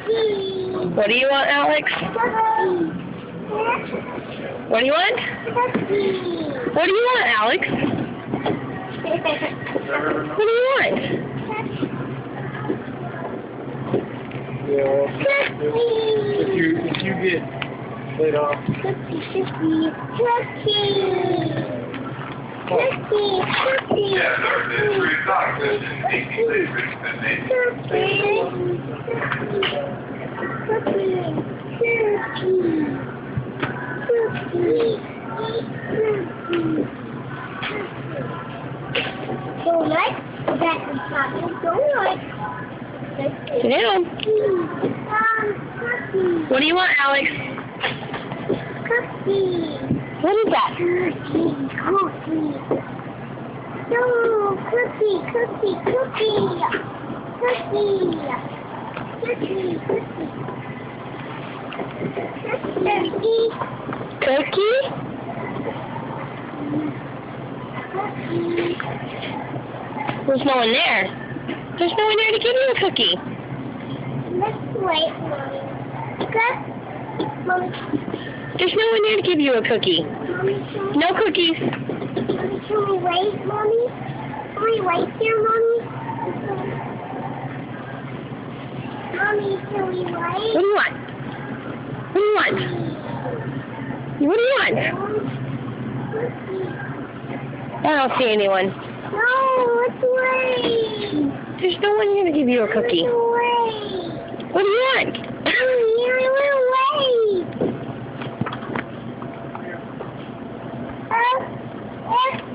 What do you want, Alex? What do you want? What do you want, Alex? What do you want? If you get laid off. Sit down. What do you want, Alex? Cookie. What is that? Cookie. No, cookie. Cookie. Cookie? There's no one there. There's no one there to give you a cookie. Let's wait, Mommy. Mommy. There's no one there to give you a cookie. Mommy, No cookies. Mommy, can we wait, Mommy? Can we wait here, Mommy? Mommy, can we wait? What do you want? What do you want? What do you want? I don't see anyone. No, let's wait. There's no one here to give you a cookie. Let's wait. What do you want? Mommy, I will wait.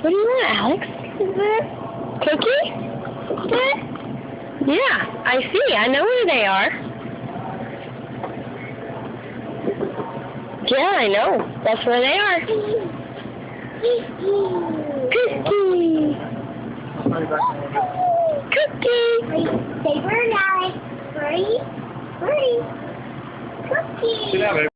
What do you want, Alex? Cookie? Yeah, I see. I know where they are. Yeah, I know. That's where they are. Cookie. Cookie. They were nice. Hurry. Cookie. Sit down, baby.